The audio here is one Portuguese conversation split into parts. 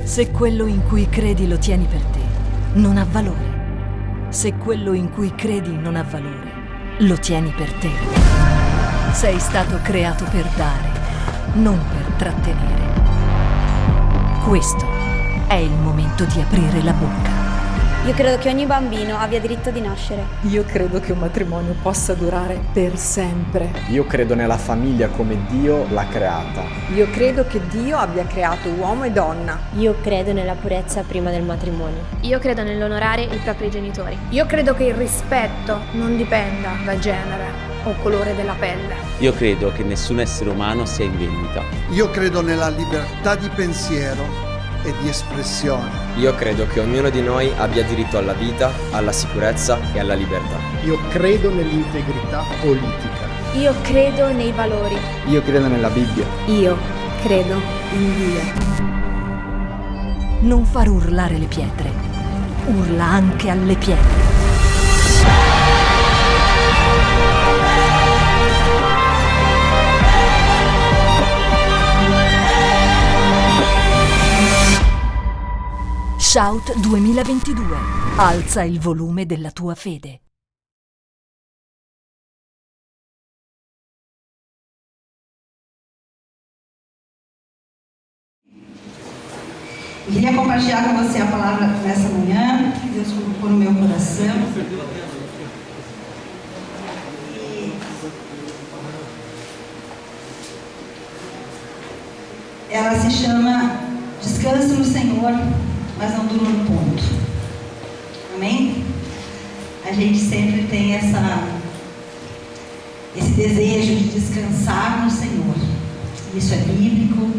Se quello in cui credi lo tieni per te, non ha valore. Se quello in cui credi non ha valore, lo tieni per te. Sei stato creato per dare, non per trattenere. Questo è il momento di aprire la bocca. Io credo che ogni bambino abbia diritto di nascere. Io credo che un matrimonio possa durare per sempre. Io credo nella famiglia come Dio l'ha creata. Io credo che Dio abbia creato uomo e donna. Io credo nella purezza prima del matrimonio. Io credo nell'onorare i propri genitori. Io credo che il rispetto non dipenda da genere o colore della pelle. Io credo che nessun essere umano sia in vendita. Io credo nella libertà di pensiero e di espressione. Io credo che ognuno di noi abbia diritto alla vita, alla sicurezza e alla libertà. Io credo nell'integrità politica. Io credo nei valori. Io credo nella Bibbia. Io credo in Dio. Non far urlare le pietre, urla anche alle pietre. Shout 2022. Alza il volume della tua fede. Eu queria compartilhar com você a palavra nessa manhã, que Deus colocou no meu coração. E ela se chama Descanse no Senhor, mas não durma no ponto. Amém? A gente sempre tem esse desejo de descansar no Senhor. Isso é bíblico,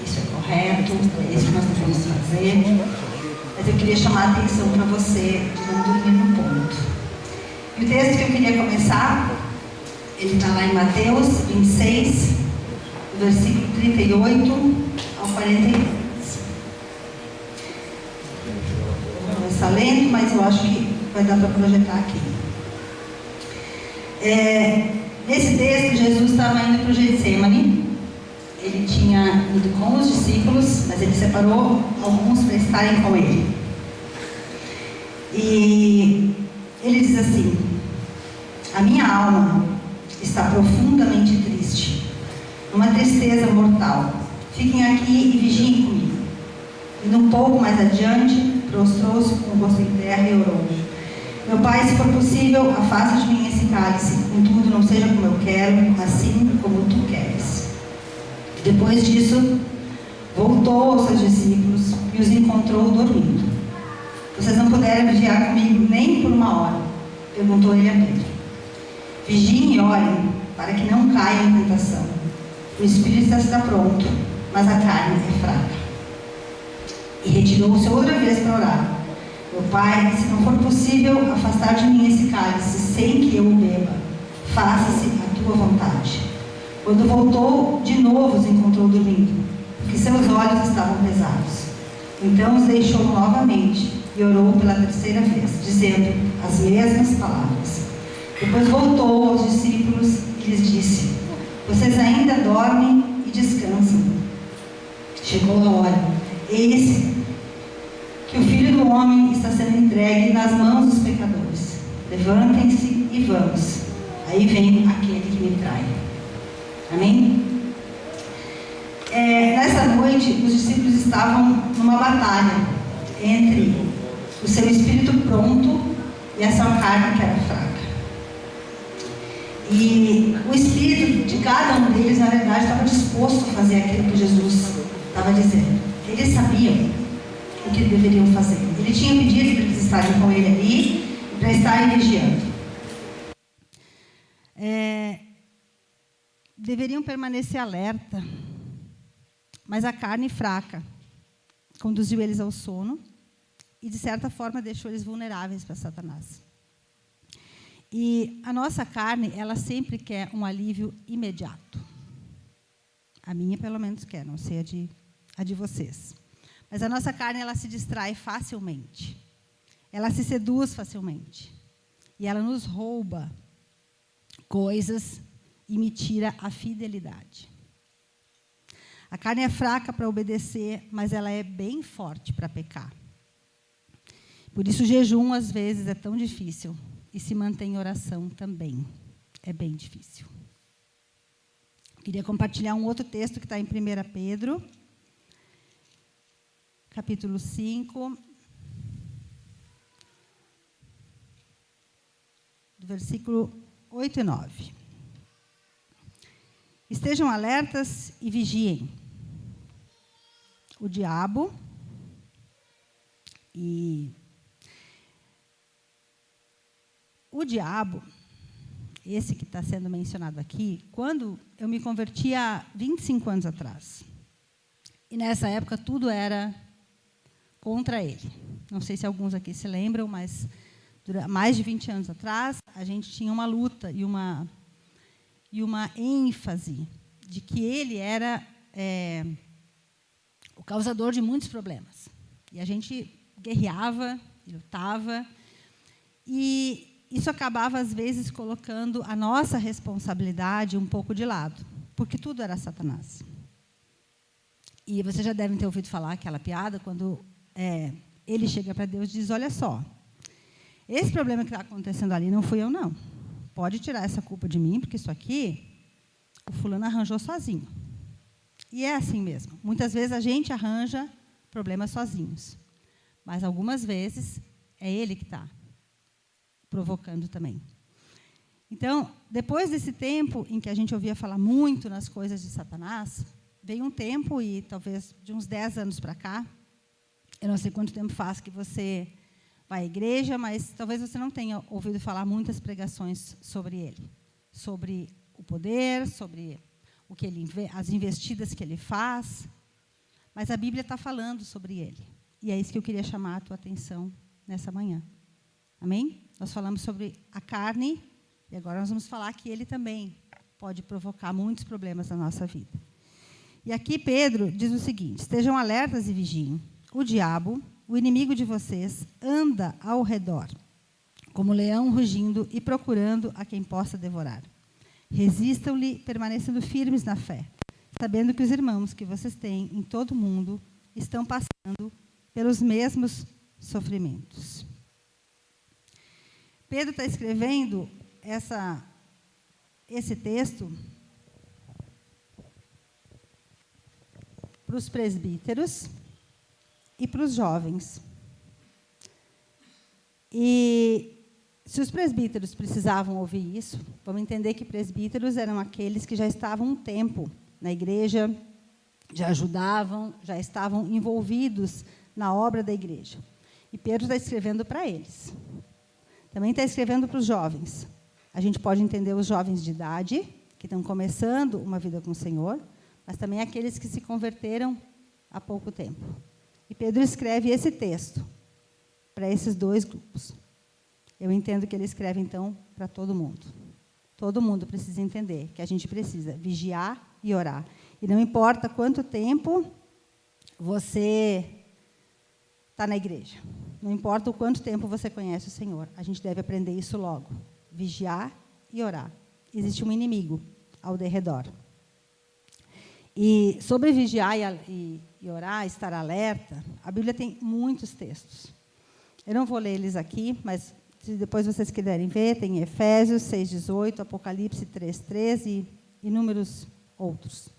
isso é correto, é isso que nós devemos fazer. Mas eu queria chamar a atenção para você de não dormir no ponto. E o texto que eu queria começar, ele está lá em Mateus 26, versículo 38 ao 42. Está lento, mas eu acho que vai dar para projetar aqui. Nesse texto, Jesus estava indo para o Getsemane. Ele tinha ido com os discípulos, mas ele separou alguns para estarem com ele. E ele diz assim: a minha alma está profundamente triste, uma tristeza mortal. Fiquem aqui e vigiem comigo. E um pouco mais adiante, prostrou-se com o rosto em terra e orou: meu Pai, se for possível, afasta de mim esse cálice, contudo não seja como eu quero, mas sim como tu queres. Depois disso, voltou aos seus discípulos e os encontrou dormindo. Vocês não puderam vigiar comigo nem por uma hora? Perguntou ele a Pedro. Vigiem e orem, para que não caiam em tentação. O espírito está pronto, mas a carne é fraca. E retirou-se outra vez para orar. Meu Pai, se não for possível afastar de mim esse cálice sem que eu o beba, faça-se a tua vontade. Quando voltou, de novo os encontrou dormindo, porque seus olhos estavam pesados. Então os deixou novamente e orou pela terceira vez, dizendo as mesmas palavras. Depois voltou aos discípulos e lhes disse: vocês ainda dormem e descansam. Chegou a hora. Eis que o Filho do Homem está sendo entregue nas mãos dos pecadores. Levantem-se e vamos. Aí vem aquele que me trai. Amém? Nessa noite, os discípulos estavam numa batalha entre o seu espírito pronto e a sua carne que era fraca. E o espírito de cada um deles, na verdade, estava disposto a fazer aquilo que Jesus estava dizendo. Eles sabiam o que deveriam fazer. Ele tinha pedido para eles estarem com ele ali e para estarem vigiando. Deveriam permanecer alerta, mas a carne fraca conduziu eles ao sono e, de certa forma, deixou eles vulneráveis para Satanás. E a nossa carne, ela sempre quer um alívio imediato. A minha, pelo menos, quer, não sei a de vocês. Mas a nossa carne, ela se distrai facilmente. Ela se seduz facilmente. E ela nos rouba coisas e me tira a fidelidade. A carne é fraca para obedecer, mas ela é bem forte para pecar. Por isso o jejum, às vezes, é tão difícil. E se manter em oração também é bem difícil. Queria compartilhar um outro texto que está em 1 Pedro, capítulo 5, do versículo 8 e 9. Estejam alertas e vigiem. O diabo esse que está sendo mencionado aqui, quando eu me converti há 25 anos atrás. E nessa época tudo era contra ele. Não sei se alguns aqui se lembram, mas mais de 20 anos atrás, a gente tinha uma luta e uma ênfase de que ele era o causador de muitos problemas. E a gente guerreava, lutava, e isso acabava, às vezes, colocando a nossa responsabilidade um pouco de lado, porque tudo era Satanás. E vocês já devem ter ouvido falar aquela piada, quando ele chega para Deus e diz, olha só, esse problema que está acontecendo ali não fui eu, não. Pode tirar essa culpa de mim, porque isso aqui o fulano arranjou sozinho. E é assim mesmo. Muitas vezes a gente arranja problemas sozinhos, mas algumas vezes é ele que está provocando também. Então, depois desse tempo em que a gente ouvia falar muito nas coisas de Satanás, veio um tempo, e talvez de uns 10 anos para cá, eu não sei quanto tempo faz que você vai à igreja, mas talvez você não tenha ouvido falar muitas pregações sobre ele, sobre o poder, sobre o que as investidas que ele faz, mas a Bíblia está falando sobre ele. E é isso que eu queria chamar a tua atenção nessa manhã. Amém? Nós falamos sobre a carne, e agora nós vamos falar que ele também pode provocar muitos problemas na nossa vida. E aqui Pedro diz o seguinte, estejam alertas e vigiem. O diabo, o inimigo de vocês, anda ao redor, como leão rugindo e procurando a quem possa devorar. Resistam-lhe, permanecendo firmes na fé, sabendo que os irmãos que vocês têm em todo o mundo estão passando pelos mesmos sofrimentos. Pedro está escrevendo esse texto para os presbíteros e para os jovens. E se os presbíteros precisavam ouvir isso, vamos entender que presbíteros eram aqueles que já estavam um tempo na igreja, já ajudavam, já estavam envolvidos na obra da igreja. E Pedro está escrevendo para eles. Também está escrevendo para os jovens. A gente pode entender os jovens de idade, que estão começando uma vida com o Senhor, mas também aqueles que se converteram há pouco tempo. E Pedro escreve esse texto para esses dois grupos. Eu entendo que ele escreve, então, para todo mundo. Todo mundo precisa entender que a gente precisa vigiar e orar. E não importa quanto tempo você está na igreja. Não importa o quanto tempo você conhece o Senhor. A gente deve aprender isso logo. Vigiar e orar. Existe um inimigo ao derredor. E sobre vigiar e orar, estar alerta, a Bíblia tem muitos textos. Eu não vou ler eles aqui, mas se depois vocês quiserem ver, tem Efésios 6:18, Apocalipse 3:13 e inúmeros outros.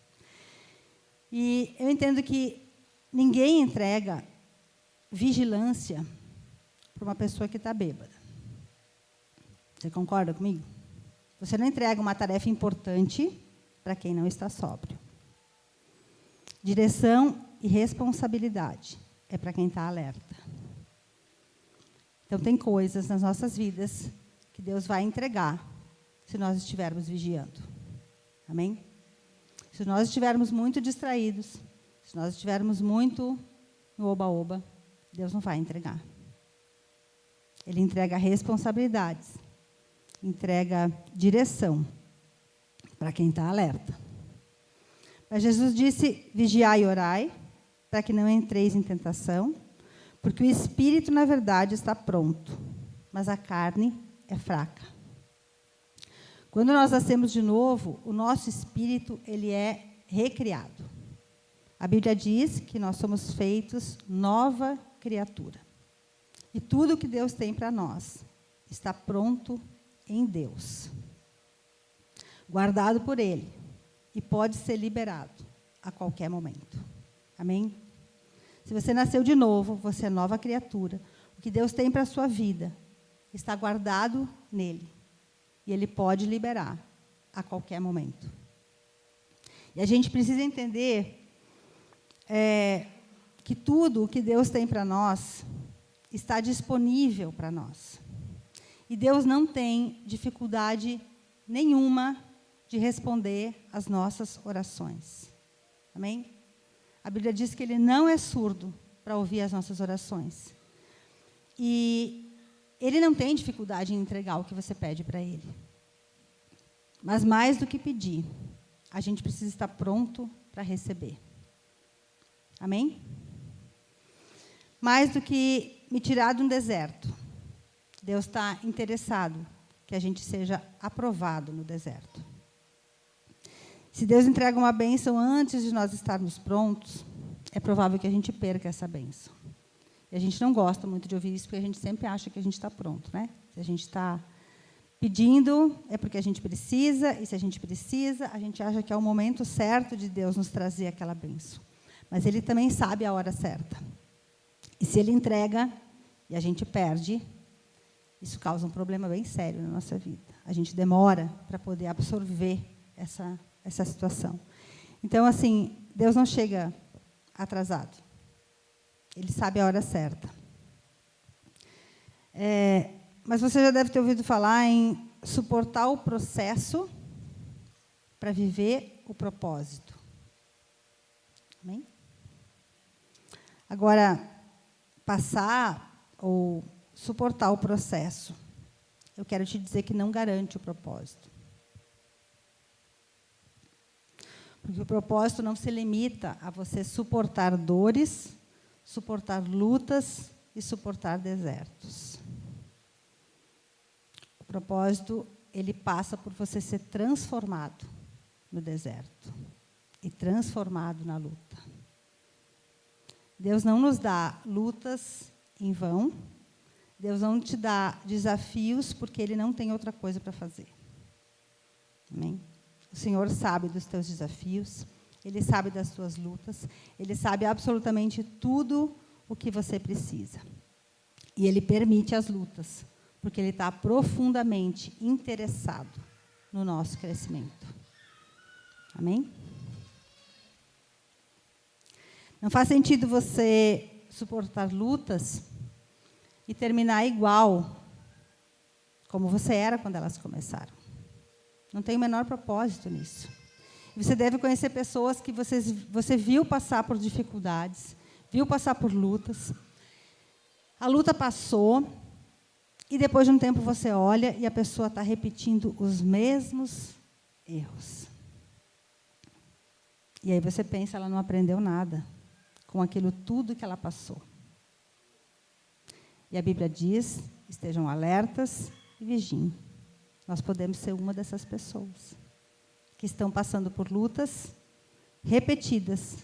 E eu entendo que ninguém entrega vigilância para uma pessoa que está bêbada. Você concorda comigo? Você não entrega uma tarefa importante para quem não está sóbrio. Direção e responsabilidade é para quem está alerta. Então, tem coisas nas nossas vidas que Deus vai entregar se nós estivermos vigiando. Amém? Se nós estivermos muito distraídos, se nós estivermos muito no oba-oba, Deus não vai entregar. Ele entrega responsabilidades, entrega direção para quem está alerta. Mas Jesus disse, vigiai e orai, para que não entreis em tentação, porque o espírito, na verdade, está pronto, mas a carne é fraca. Quando nós nascemos de novo, o nosso espírito ele é recriado. A Bíblia diz que nós somos feitos nova criatura. E tudo que Deus tem para nós está pronto em Deus, guardado por Ele, e pode ser liberado a qualquer momento. Amém? Se você nasceu de novo, você é nova criatura. O que Deus tem para a sua vida está guardado nele. E Ele pode liberar a qualquer momento. E a gente precisa entender que tudo o que Deus tem para nós está disponível para nós. E Deus não tem dificuldade nenhuma de responder às nossas orações. Amém? A Bíblia diz que Ele não é surdo para ouvir as nossas orações. E Ele não tem dificuldade em entregar o que você pede para Ele. Mas mais do que pedir, a gente precisa estar pronto para receber. Amém? Mais do que me tirar de um deserto, Deus está interessado que a gente seja aprovado no deserto. Se Deus entrega uma bênção antes de nós estarmos prontos, é provável que a gente perca essa bênção. E a gente não gosta muito de ouvir isso, porque a gente sempre acha que a gente está pronto, né? Se a gente está pedindo, é porque a gente precisa, e se a gente precisa, a gente acha que é o momento certo de Deus nos trazer aquela bênção. Mas Ele também sabe a hora certa. E se Ele entrega e a gente perde, isso causa um problema bem sério na nossa vida. A gente demora para poder absorver essa situação. Então, assim, Deus não chega atrasado. Ele sabe a hora certa. Mas você já deve ter ouvido falar em suportar o processo para viver o propósito. Amém? Agora, passar ou suportar o processo, eu quero te dizer que não garante o propósito. Porque o propósito não se limita a você suportar dores, suportar lutas e suportar desertos. O propósito, ele passa por você ser transformado no deserto e transformado na luta. Deus não nos dá lutas em vão. Deus não te dá desafios porque Ele não tem outra coisa para fazer. Amém? O Senhor sabe dos teus desafios, Ele sabe das tuas lutas, Ele sabe absolutamente tudo o que você precisa. E Ele permite as lutas, porque Ele está profundamente interessado no nosso crescimento. Amém? Não faz sentido você suportar lutas e terminar igual como você era quando elas começaram. Não tem o menor propósito nisso. Você deve conhecer pessoas que você viu passar por dificuldades, viu passar por lutas. A luta passou e depois de um tempo você olha e a pessoa está repetindo os mesmos erros. E aí você pensa, ela não aprendeu nada com aquilo tudo que ela passou. E a Bíblia diz, estejam alertas e vigiem. Nós podemos ser uma dessas pessoas que estão passando por lutas repetidas.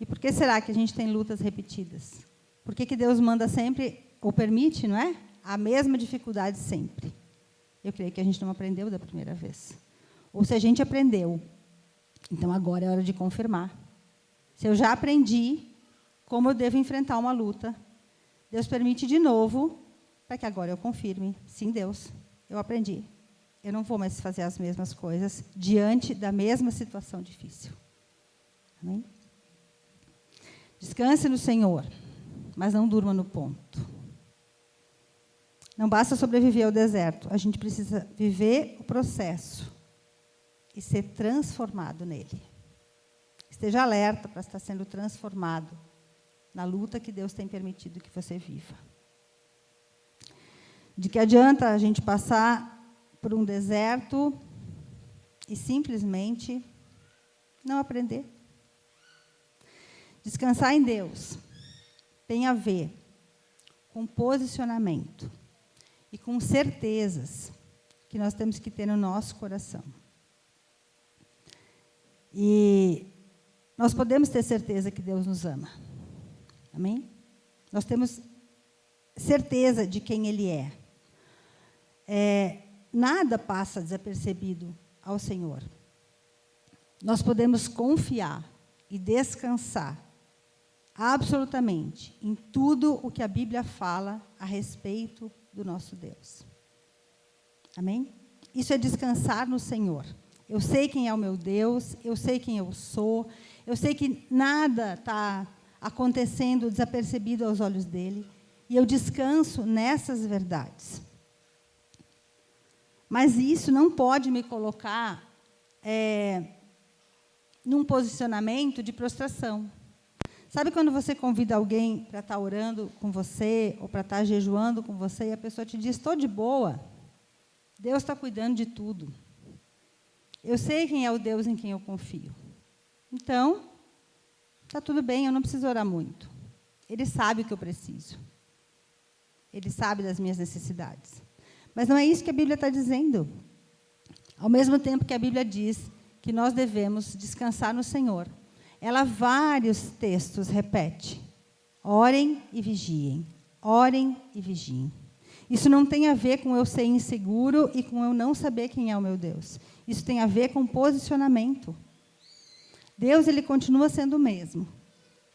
E por que será que a gente tem lutas repetidas? Por que Deus manda sempre, ou permite, não é? A mesma dificuldade sempre. Eu creio que a gente não aprendeu da primeira vez. Ou se a gente aprendeu, então agora é hora de confirmar. Se eu já aprendi como eu devo enfrentar uma luta, Deus permite de novo, para que agora eu confirme. Sim, Deus, eu aprendi. Eu não vou mais fazer as mesmas coisas diante da mesma situação difícil. Amém? Descanse no Senhor, mas não durma no ponto. Não basta sobreviver ao deserto, a gente precisa viver o processo e ser transformado nele. Esteja alerta para estar sendo transformado na luta que Deus tem permitido que você viva. De que adianta a gente passar por um deserto e simplesmente não aprender? Descansar em Deus tem a ver com posicionamento e com certezas que nós temos que ter no nosso coração. E nós podemos ter certeza que Deus nos ama. Amém? Nós temos certeza de quem Ele é. Nada passa desapercebido ao Senhor. Nós podemos confiar e descansar absolutamente em tudo o que a Bíblia fala a respeito do nosso Deus. Amém? Isso é descansar no Senhor. Eu sei quem é o meu Deus, eu sei quem eu sou, eu sei que nada está acontecendo desapercebido aos olhos dele, e eu descanso nessas verdades. Mas isso não pode me colocar num posicionamento de prostração. Sabe quando você convida alguém para estar orando com você, ou para estar jejuando com você, e a pessoa te diz, estou de boa, Deus está cuidando de tudo. Eu sei quem é o Deus em quem eu confio. Então, está tudo bem, eu não preciso orar muito. Ele sabe o que eu preciso. Ele sabe das minhas necessidades. Mas não é isso que a Bíblia está dizendo. Ao mesmo tempo que a Bíblia diz que nós devemos descansar no Senhor, ela, vários textos, repete: orem e vigiem, orem e vigiem. Isso não tem a ver com eu ser inseguro e com eu não saber quem é o meu Deus. Isso tem a ver com posicionamento. Deus, Ele continua sendo o mesmo.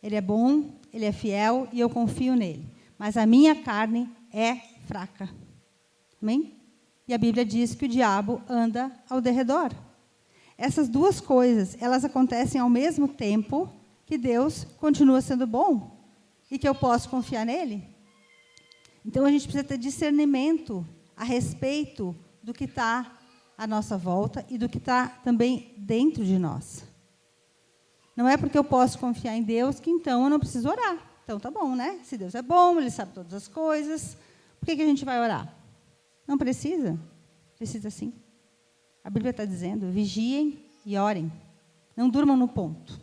Ele é bom, Ele é fiel e eu confio nele. Mas a minha carne é fraca. Amém? E a Bíblia diz que o diabo anda ao derredor. Essas duas coisas, elas acontecem ao mesmo tempo que Deus continua sendo bom e que eu posso confiar nele. Então, a gente precisa ter discernimento a respeito do que está à nossa volta e do que está também dentro de nós. Não é porque eu posso confiar em Deus que, então, eu não preciso orar. Então, tá bom, né? Se Deus é bom, Ele sabe todas as coisas, por que a gente vai orar? Não precisa? Precisa sim. A Bíblia está dizendo, vigiem e orem. Não durmam no ponto.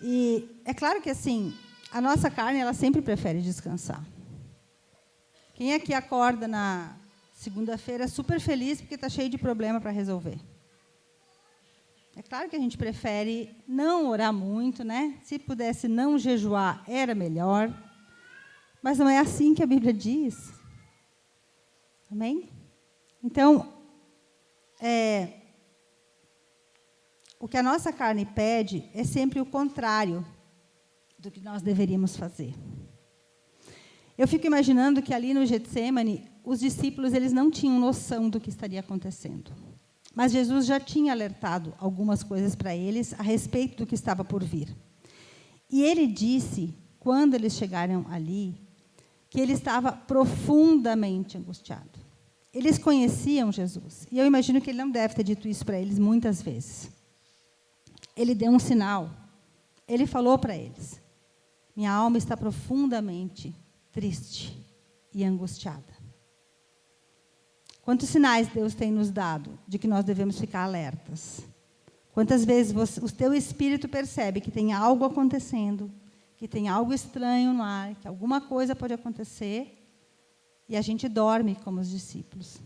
E é claro que, assim, a nossa carne, ela sempre prefere descansar. Quem é que acorda na segunda-feira super feliz porque está cheio de problema para resolver? É claro que a gente prefere não orar muito, né? Se pudesse não jejuar, era melhor. Mas não é assim que a Bíblia diz. Amém? Então, o que a nossa carne pede é sempre o contrário do que nós deveríamos fazer. Eu fico imaginando que ali no Getsêmani, os discípulos eles não tinham noção do que estaria acontecendo. Mas Jesus já tinha alertado algumas coisas para eles a respeito do que estava por vir. E ele disse, quando eles chegaram ali, que ele estava profundamente angustiado. Eles conheciam Jesus. E eu imagino que ele não deve ter dito isso para eles muitas vezes. Ele deu um sinal. Ele falou para eles: minha alma está profundamente triste e angustiada. Quantos sinais Deus tem nos dado de que nós devemos ficar alertas? Quantas vezes o teu espírito percebe que tem algo acontecendo, que tem algo estranho no ar, que alguma coisa pode acontecer, e a gente dorme como os discípulos.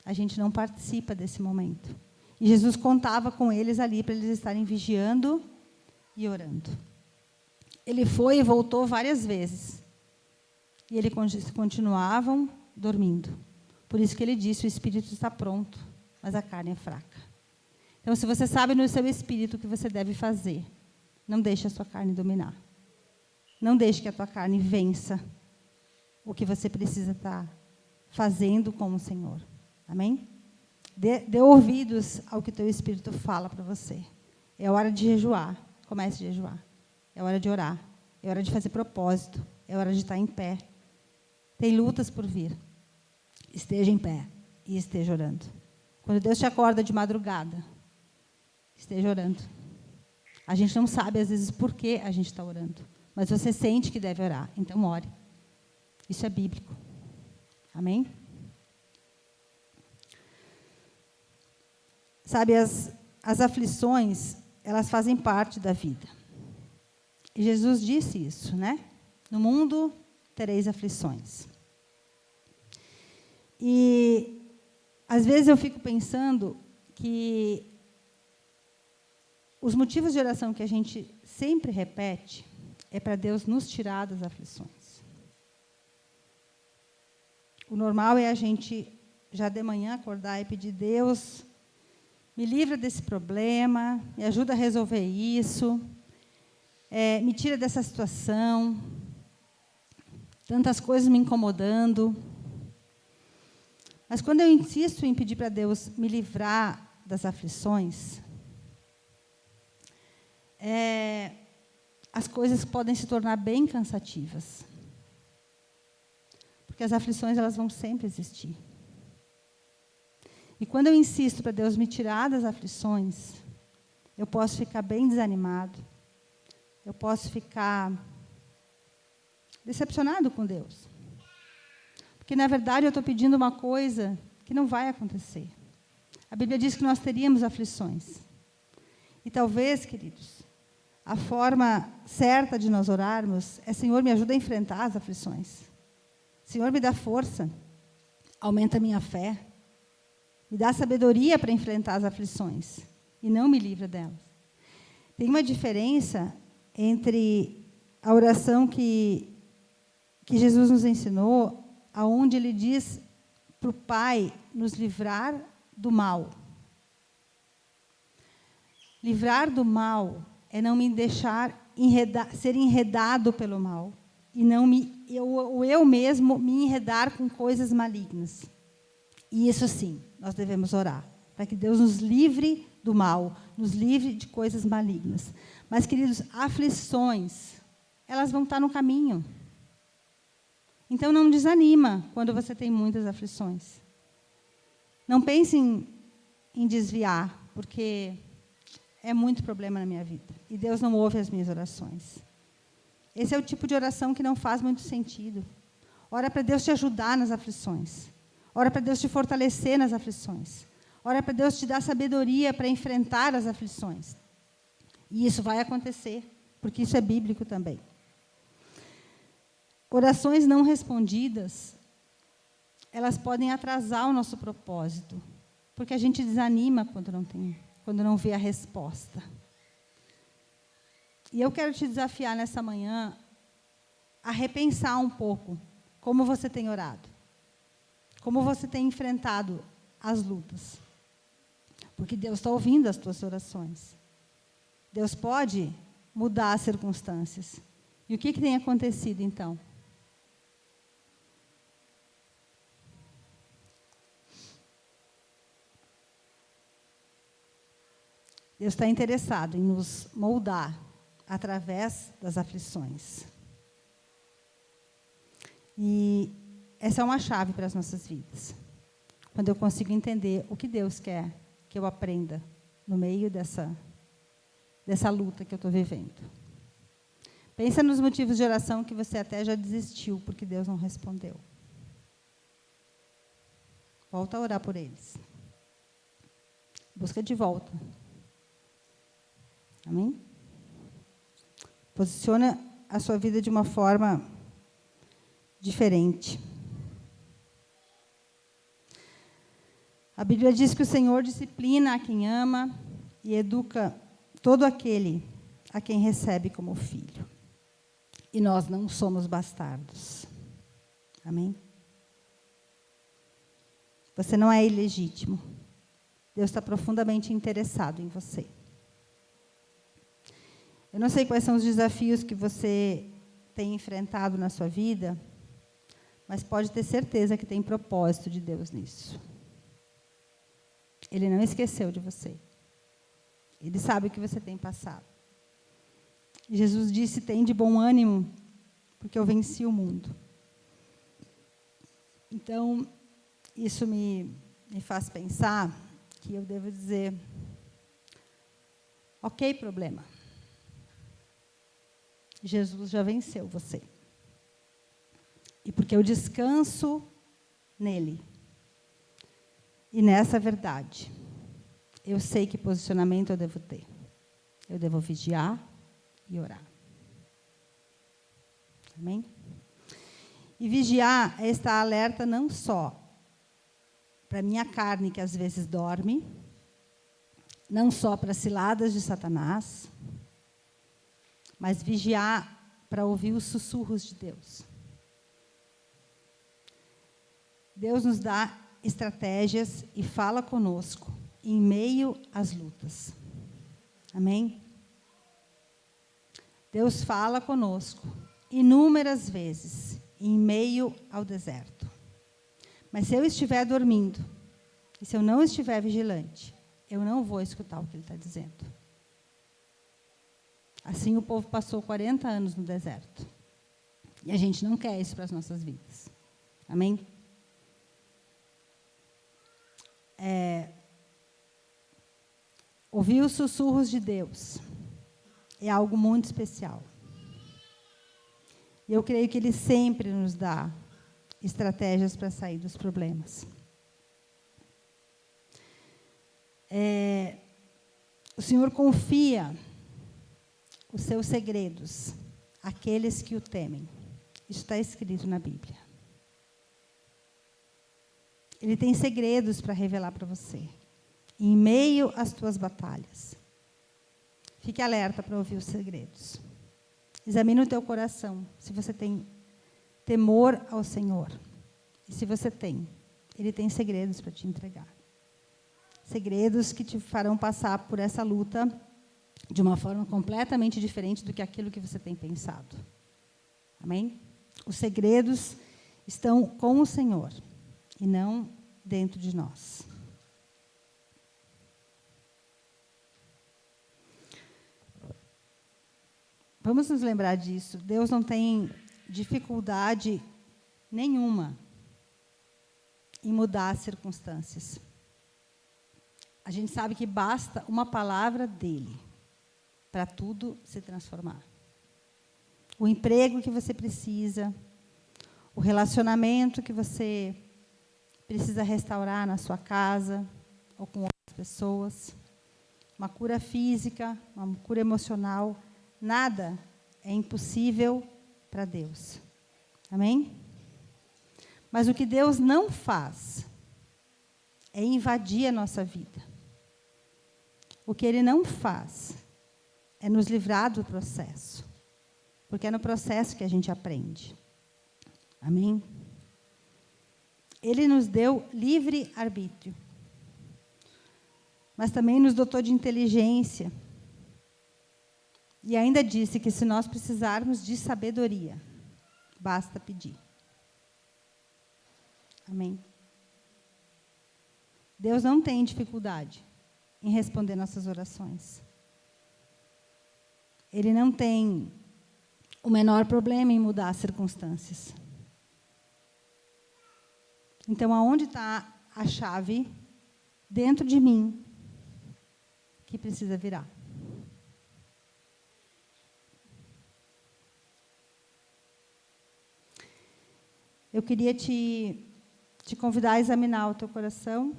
A gente não participa desse momento. E Jesus contava com eles ali para eles estarem vigiando e orando. Ele foi e voltou várias vezes. E eles continuavam dormindo. Por isso que ele disse, o espírito está pronto, mas a carne é fraca. Então, se você sabe no seu espírito o que você deve fazer, não deixe a sua carne dominar. Não deixe que a tua carne vença o que você precisa estar fazendo com o Senhor. Amém? Dê ouvidos ao que o teu espírito fala para você. É hora de jejuar. Comece a jejuar. É hora de orar. É hora de fazer propósito. É hora de estar em pé. Tem lutas por vir. Esteja em pé e esteja orando. Quando Deus te acorda de madrugada, esteja orando. A gente não sabe, às vezes, por que a gente está orando. Mas você sente que deve orar, então ore. Isso é bíblico. Amém? Sabe, as aflições, elas fazem parte da vida. E Jesus disse isso, né? No mundo tereis aflições. E, às vezes, eu fico pensando que os motivos de oração que a gente sempre repete é para Deus nos tirar das aflições. O normal é a gente, já de manhã, acordar e pedir: Deus, me livra desse problema, me ajuda a resolver isso, me tira dessa situação, tantas coisas me incomodando. Mas quando eu insisto em pedir para Deus me livrar das aflições, as coisas podem se tornar bem cansativas. Porque as aflições, elas vão sempre existir. E quando eu insisto para Deus me tirar das aflições, eu posso ficar bem desanimado, eu posso ficar decepcionado com Deus. Porque, na verdade, eu estou pedindo uma coisa que não vai acontecer. A Bíblia diz que nós teríamos aflições. E talvez, queridos, a forma certa de nós orarmos é: Senhor, me ajuda a enfrentar as aflições. Senhor, me dá força, aumenta a minha fé, me dá sabedoria para enfrentar as aflições e não me livra delas. Tem uma diferença entre a oração que Jesus nos ensinou, aonde Ele diz para o Pai nos livrar do mal. Livrar do mal é não me deixar ser enredado pelo mal e não eu mesmo me enredar com coisas malignas. E isso sim, nós devemos orar, para que Deus nos livre do mal, nos livre de coisas malignas. Mas, queridos, aflições, elas vão estar no caminho. Então, não desanima quando você tem muitas aflições. Não pense em desviar, porque é muito problema na minha vida. E Deus não ouve as minhas orações. Esse é o tipo de oração que não faz muito sentido. Ora para Deus te ajudar nas aflições. Ora para Deus te fortalecer nas aflições. Ora para Deus te dar sabedoria para enfrentar as aflições. E isso vai acontecer, porque isso é bíblico também. Orações não respondidas, elas podem atrasar o nosso propósito, porque a gente desanima quando não vê a resposta. E eu quero te desafiar nessa manhã a repensar um pouco como você tem orado, como você tem enfrentado as lutas. Porque Deus está ouvindo as tuas orações. Deus pode mudar as circunstâncias. E o que tem acontecido, então? Deus está interessado em nos moldar através das aflições. E essa é uma chave para as nossas vidas. Quando eu consigo entender o que Deus quer que eu aprenda no meio dessa luta que eu estou vivendo. Pensa nos motivos de oração que você até já desistiu porque Deus não respondeu. Volta a orar por eles. Busca de volta. Amém? Posiciona a sua vida de uma forma diferente. A Bíblia diz que o Senhor disciplina a quem ama e educa todo aquele a quem recebe como filho. E nós não somos bastardos. Amém? Você não é ilegítimo. Deus está profundamente interessado em você. Eu não sei quais são os desafios que você tem enfrentado na sua vida, mas pode ter certeza que tem propósito de Deus nisso. Ele não esqueceu de você. Ele sabe o que você tem passado. Jesus disse: tem de bom ânimo, porque eu venci o mundo. Então, isso me faz pensar que eu devo dizer: ok, problema. Jesus já venceu você. E porque eu descanso nele. E nessa verdade, eu sei que posicionamento eu devo ter. Eu devo vigiar e orar. Amém? E vigiar é estar alerta não só para a minha carne, que às vezes dorme, não só para ciladas de Satanás, mas vigiar para ouvir os sussurros de Deus. Deus nos dá estratégias e fala conosco em meio às lutas. Amém? Deus fala conosco inúmeras vezes em meio ao deserto. Mas se eu estiver dormindo, e se eu não estiver vigilante, eu não vou escutar o que Ele está dizendo. Assim o povo passou 40 anos no deserto. E a gente não quer isso para as nossas vidas. Amém? Ouvir os sussurros de Deus é algo muito especial. E eu creio que Ele sempre nos dá estratégias para sair dos problemas. O Senhor confia os seus segredos àqueles que o temem. Isso está escrito na Bíblia. Ele tem segredos para revelar para você, em meio às tuas batalhas. Fique alerta para ouvir os segredos. Examine o teu coração, se você tem temor ao Senhor. E se você tem, Ele tem segredos para te entregar. Segredos que te farão passar por essa luta de uma forma completamente diferente do que aquilo que você tem pensado. Amém? Os segredos estão com o Senhor e não dentro de nós. Vamos nos lembrar disso. Deus não tem dificuldade nenhuma em mudar as circunstâncias. A gente sabe que basta uma palavra dele para tudo se transformar. O emprego que você precisa, o relacionamento que você precisa restaurar na sua casa ou com outras pessoas, uma cura física, uma cura emocional, nada é impossível para Deus. Amém? Mas o que Deus não faz é invadir a nossa vida. O que Ele não faz é nos livrar do processo. Porque é no processo que a gente aprende. Amém? Ele nos deu livre arbítrio. Mas também nos dotou de inteligência. E ainda disse que se nós precisarmos de sabedoria, basta pedir. Amém? Deus não tem dificuldade em responder nossas orações. Ele não tem o menor problema em mudar as circunstâncias. Então, aonde está a chave dentro de mim que precisa virar? Eu queria te convidar a examinar o teu coração.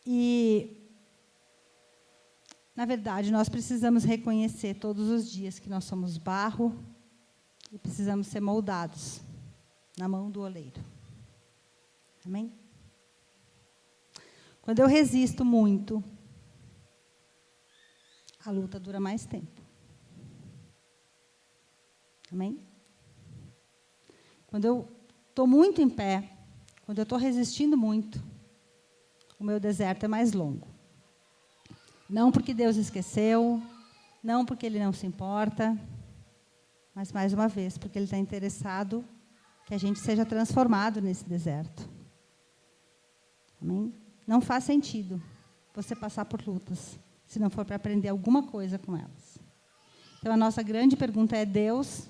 E, na verdade, nós precisamos reconhecer todos os dias que nós somos barro e precisamos ser moldados na mão do oleiro. Amém? Quando eu resisto muito, a luta dura mais tempo. Amém? Quando eu estou muito em pé, quando eu estou resistindo muito, o meu deserto é mais longo. Não porque Deus esqueceu, não porque Ele não se importa, mas, mais uma vez, porque Ele está interessado que a gente seja transformado nesse deserto. Amém? Não faz sentido você passar por lutas, se não for para aprender alguma coisa com elas. Então, a nossa grande pergunta é: Deus,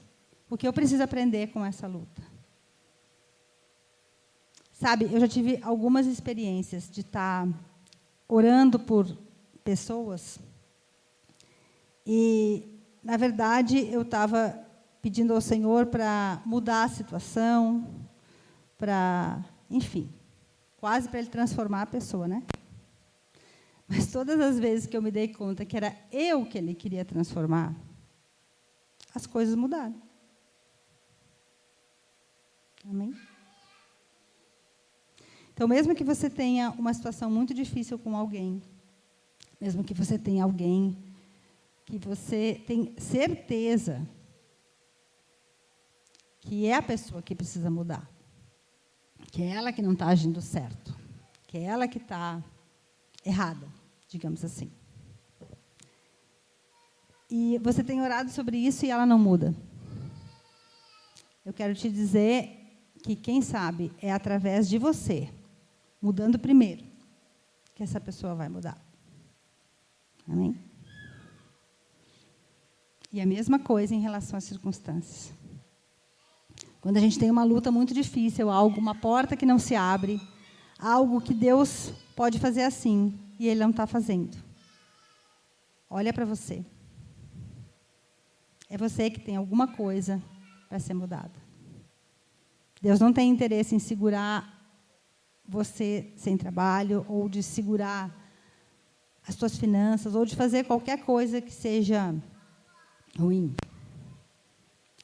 o que eu preciso aprender com essa luta? Sabe, eu já tive algumas experiências de estar orando por pessoas e, na verdade, eu estava pedindo ao Senhor para mudar a situação, para, enfim, quase para Ele transformar a pessoa, né? Mas todas as vezes que eu me dei conta que era eu que Ele queria transformar, as coisas mudaram. Amém? Então, mesmo que você tenha uma situação muito difícil com alguém, mesmo que você tenha alguém que você tem certeza que é a pessoa que precisa mudar, que é ela que não está agindo certo, que é ela que está errada, digamos assim. E você tem orado sobre isso e ela não muda. Eu quero te dizer que, quem sabe, é através de você, mudando primeiro, que essa pessoa vai mudar. Amém? E a mesma coisa em relação às circunstâncias. Quando a gente tem uma luta muito difícil, algo, uma porta que não se abre, algo que Deus pode fazer assim, e Ele não está fazendo. Olha para você. É você que tem alguma coisa para ser mudada. Deus não tem interesse em segurar você sem trabalho, ou de segurar as suas finanças, ou de fazer qualquer coisa que seja ruim.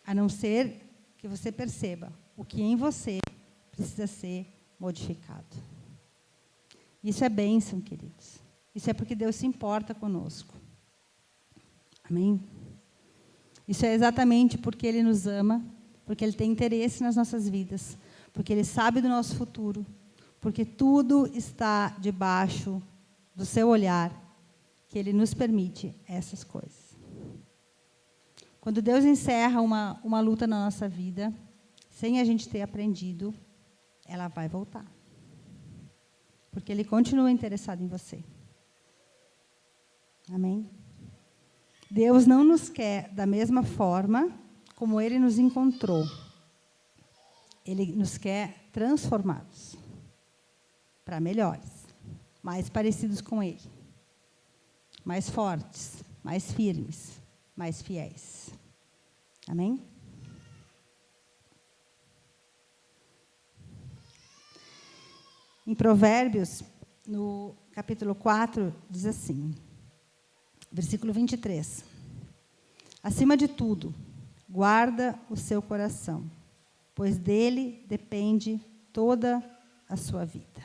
A não ser que você perceba o que em você precisa ser modificado. Isso é bênção, queridos. Isso é porque Deus se importa conosco. Amém? Isso é exatamente porque Ele nos ama, porque Ele tem interesse nas nossas vidas, porque Ele sabe do nosso futuro, porque tudo está debaixo do seu olhar, que Ele nos permite essas coisas. Quando Deus encerra uma luta na nossa vida, sem a gente ter aprendido, ela vai voltar. Porque Ele continua interessado em você. Amém? Deus não nos quer da mesma forma como Ele nos encontrou. Ele nos quer transformados para melhores, mais parecidos com Ele, mais fortes, mais firmes, mais fiéis. Amém? Em Provérbios, no capítulo 4, diz assim, versículo 23. Acima de tudo, guarda o seu coração, pois dele depende toda a sua vida.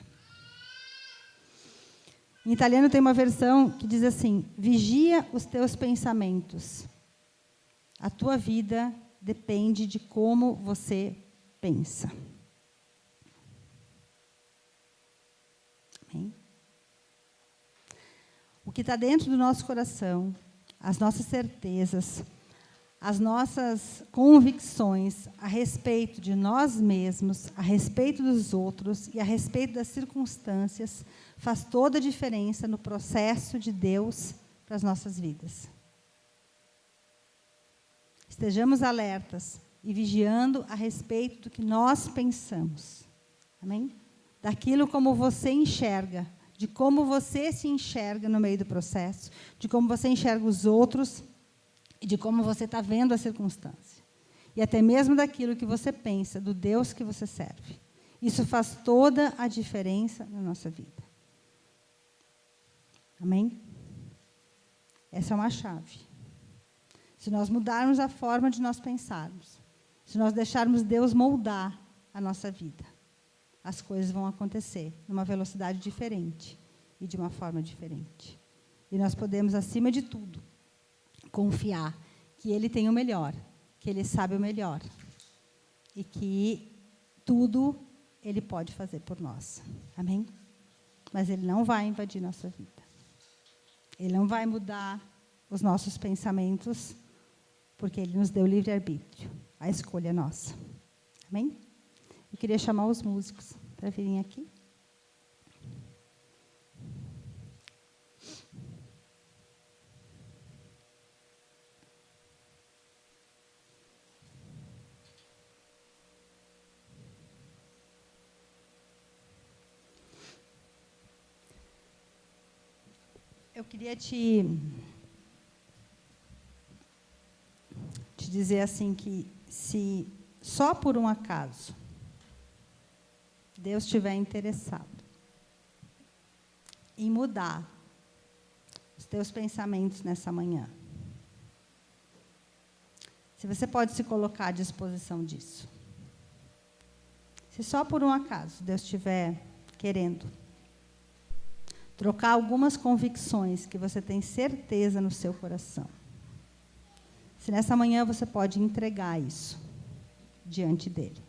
Em italiano tem uma versão que diz assim, vigia os teus pensamentos. A tua vida depende de como você pensa. Amém? O que está dentro do nosso coração, as nossas certezas, as nossas convicções a respeito de nós mesmos, a respeito dos outros e a respeito das circunstâncias, faz toda a diferença no processo de Deus para as nossas vidas. Estejamos alertas e vigiando a respeito do que nós pensamos. Amém? Daquilo como você enxerga, de como você se enxerga no meio do processo, de como você enxerga os outros e de como você está vendo a circunstância. E até mesmo daquilo que você pensa, do Deus que você serve. Isso faz toda a diferença na nossa vida. Amém? Essa é uma chave. Se nós mudarmos a forma de nós pensarmos, se nós deixarmos Deus moldar a nossa vida, as coisas vão acontecer numa velocidade diferente e de uma forma diferente. E nós podemos, acima de tudo, confiar que Ele tem o melhor, que Ele sabe o melhor e que tudo Ele pode fazer por nós. Amém? Mas Ele não vai invadir nossa vida. Ele não vai mudar os nossos pensamentos, porque Ele nos deu livre-arbítrio. A escolha é nossa. Amém? Eu queria chamar os músicos para virem aqui. Eu queria te dizer assim que se só por um acaso Deus estiver interessado em mudar os teus pensamentos nessa manhã, se você pode se colocar à disposição disso. Se só por um acaso Deus estiver querendo trocar algumas convicções que você tem certeza no seu coração. Se nessa manhã você pode entregar isso diante dele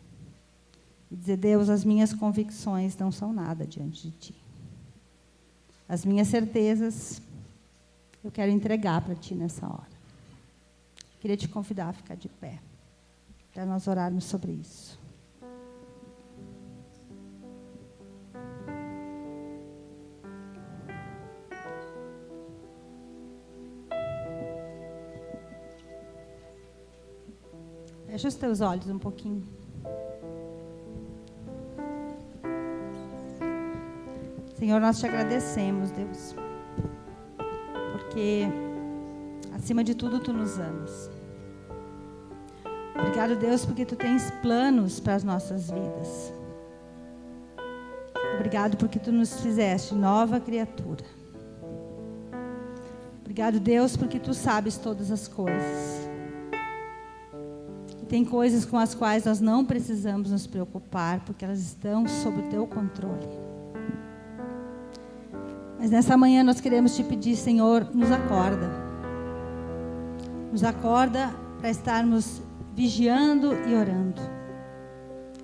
e dizer: Deus, as minhas convicções não são nada diante de ti. As minhas certezas eu quero entregar para ti nessa hora. Queria te convidar a ficar de pé para nós orarmos sobre isso. Fecha os teus olhos um pouquinho. Senhor, nós te agradecemos, Deus, porque, acima de tudo, tu nos amas. Obrigado, Deus, porque tu tens planos para as nossas vidas. Obrigado porque tu nos fizeste nova criatura. Obrigado, Deus, porque tu sabes todas as coisas. Tem coisas com as quais nós não precisamos nos preocupar, porque elas estão sob o teu controle. Mas nessa manhã nós queremos te pedir, Senhor, nos acorda. Nos acorda para estarmos vigiando e orando.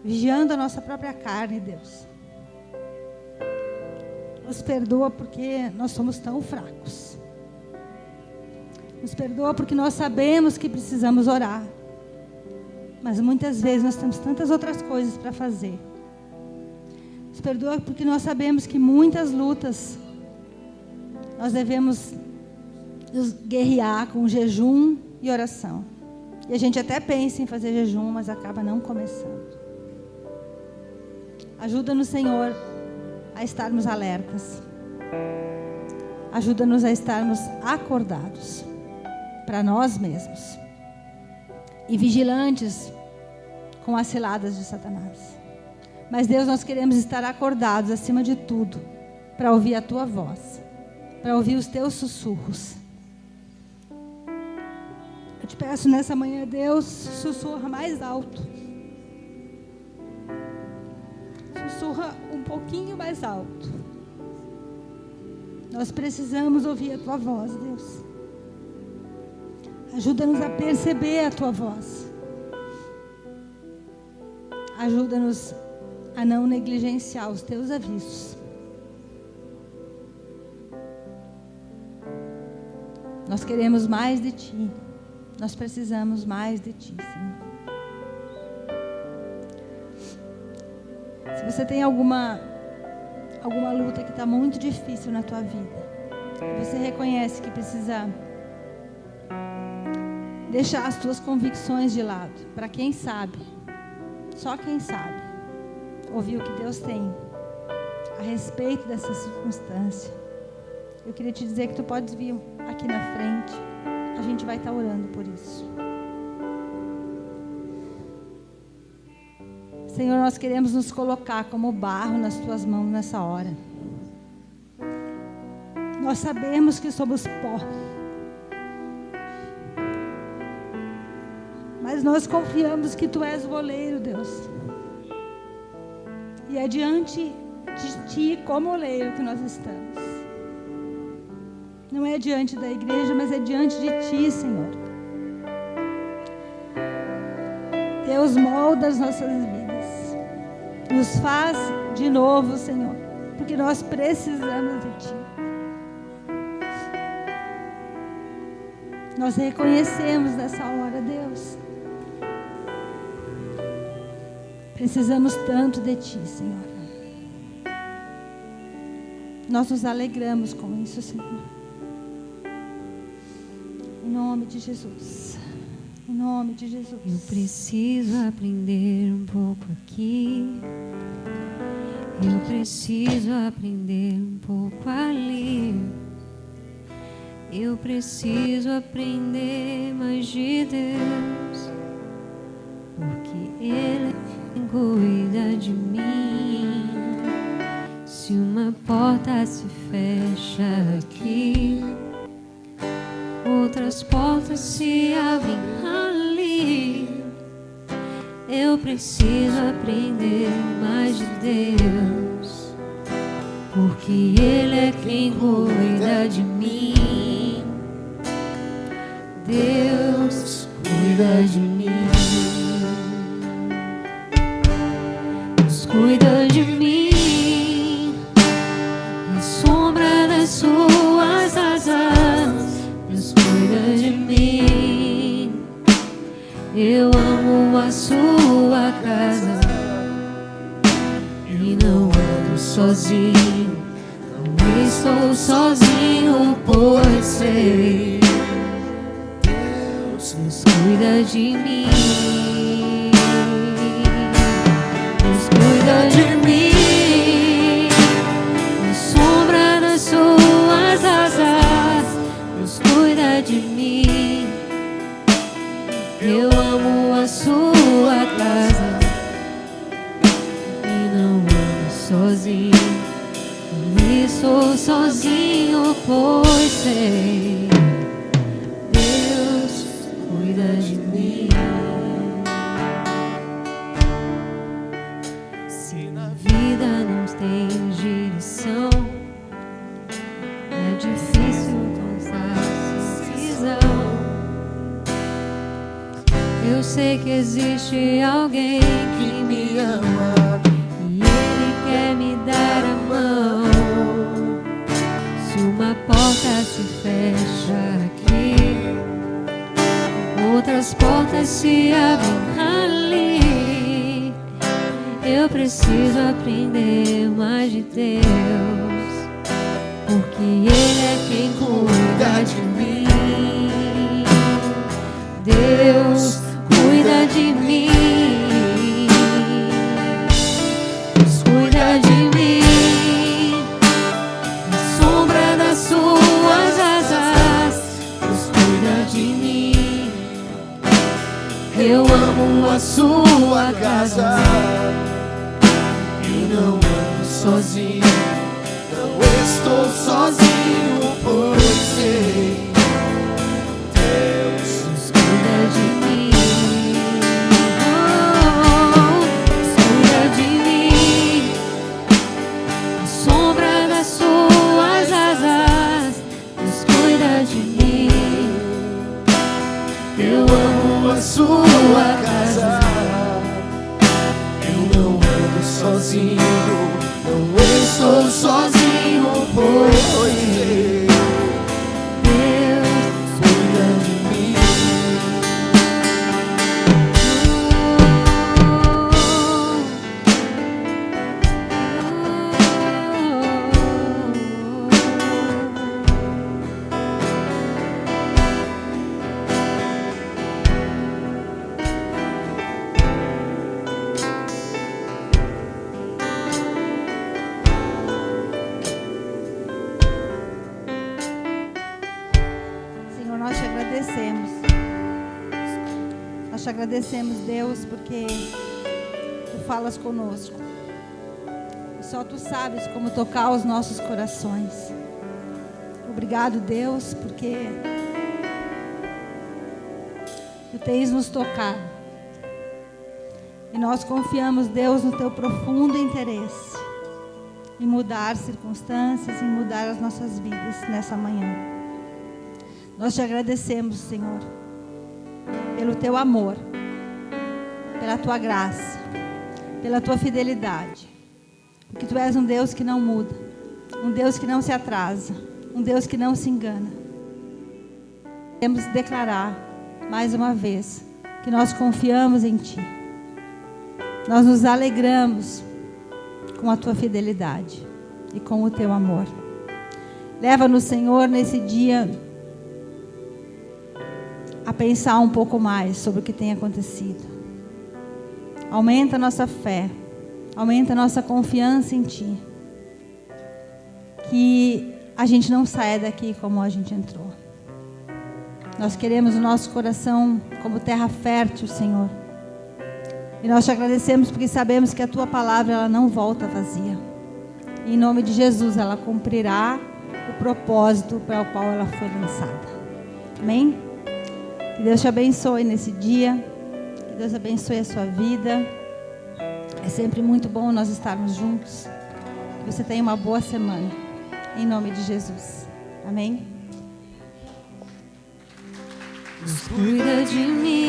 Vigiando a nossa própria carne, Deus. Nos perdoa porque nós somos tão fracos. Nos perdoa porque nós sabemos que precisamos orar. Mas muitas vezes nós temos tantas outras coisas para fazer. Nos perdoa porque nós sabemos que muitas lutas nós devemos nos guerrear com jejum e oração. E a gente até pensa em fazer jejum, mas acaba não começando. Ajuda-nos, Senhor, a estarmos alertas. Ajuda-nos a estarmos acordados para nós mesmos. E vigilantes com as ciladas de Satanás. Mas, Deus, nós queremos estar acordados acima de tudo, para ouvir a tua voz, para ouvir os teus sussurros. Eu te peço nessa manhã, Deus, sussurra mais alto. Sussurra um pouquinho mais alto. Nós precisamos ouvir a tua voz, Deus. Ajuda-nos a perceber a tua voz. Ajuda-nos a não negligenciar os teus avisos. Nós queremos mais de ti. Nós precisamos mais de ti, Senhor. Se você tem alguma luta que está muito difícil na tua vida, você reconhece que precisa deixar as tuas convicções de lado, para quem sabe, só quem sabe, ouvir o que Deus tem a respeito dessa circunstância. Eu queria te dizer que tu podes vir aqui na frente, a gente vai estar orando por isso. Senhor, nós queremos nos colocar como barro nas tuas mãos nessa hora. Nós sabemos que somos pó. Mas nós confiamos que tu és o oleiro, Deus. E é diante de ti, como oleiro, que nós estamos. Não é diante da igreja, mas é diante de ti, Senhor. Deus, molda as nossas vidas. Nos faz de novo, Senhor, porque nós precisamos de ti. Nós reconhecemos nessa hora, Deus. Precisamos tanto de ti, Senhor. Nós nos alegramos com isso, Senhor. Em nome de Jesus. Em nome de Jesus. Eu preciso aprender um pouco aqui. Eu preciso aprender um pouco ali. Eu preciso aprender mais de Deus, porque Ele cuida de mim. Se uma porta se fecha aqui, outras portas se abrem ali. Eu preciso aprender mais de Deus. porque Ele é quem cuida de mim. Deus cuida de mim. Deus cuida de mim. Na sombra das suas asas, Deus cuida de mim. Eu amo a sua casa e não ando sozinho. Não estou sozinho, pois sei Deus cuida de mim. Deus cuida de mim. Na sombra das suas asas, Deus cuida de mim. Eu amo a sua casa e não ando sozinho. Não estou sozinho, pois sei Deus cuida de mim. Se na vida não tem direção, é difícil tomar decisão. Eu sei que existe alguém que me ama e Ele quer me dar a mão. Se uma porta se fecha aqui, outras portas se abrem ali. Eu preciso aprender mais de Deus, porque Ele é quem cuida de mim. Deus cuida de mim. Deus cuida de mim. Na sombra das suas asas, Deus cuida de mim. Eu amo a sua casa e não ando sozinho. Não estou sozinho, pois sei Deus cuida de mim. Deus cuida de mim. Na sombra das suas asas, Deus cuida de mim. Eu amo a sua casa. Eu não ando sozinho. Não estou sozinho, pois sei Deus cuida de mim. Senhor, nós te agradecemos. Nós te agradecemos, Deus, porque Tu falas conosco. E só Tu sabes como tocar os nossos corações. Obrigado, Deus, porque Tu tens nos tocado. E nós confiamos, Deus, no Teu profundo interesse em mudar circunstâncias, em mudar as nossas vidas nessa manhã. Nós te agradecemos, Senhor, pelo Teu amor, pela Tua graça, pela Tua fidelidade. Porque Tu és um Deus que não muda, um Deus que não se atrasa, um Deus que não se engana. Queremos declarar, mais uma vez, que nós confiamos em Ti. Nós nos alegramos com a Tua fidelidade e com o Teu amor. Leva-nos, Senhor, nesse dia a pensar um pouco mais sobre o que tem acontecido. Aumenta a nossa fé, aumenta a nossa confiança em Ti. Que a gente não saia daqui como a gente entrou. Nós queremos o nosso coração como terra fértil, Senhor. E nós te agradecemos porque sabemos que a Tua palavra ela não volta vazia. E em nome de Jesus ela cumprirá o propósito para o qual ela foi lançada. Amém? Que Deus te abençoe nesse dia. Que Deus abençoe a sua vida. É sempre muito bom nós estarmos juntos. Que você tenha uma boa semana. Em nome de Jesus. Amém? Cuida de mim.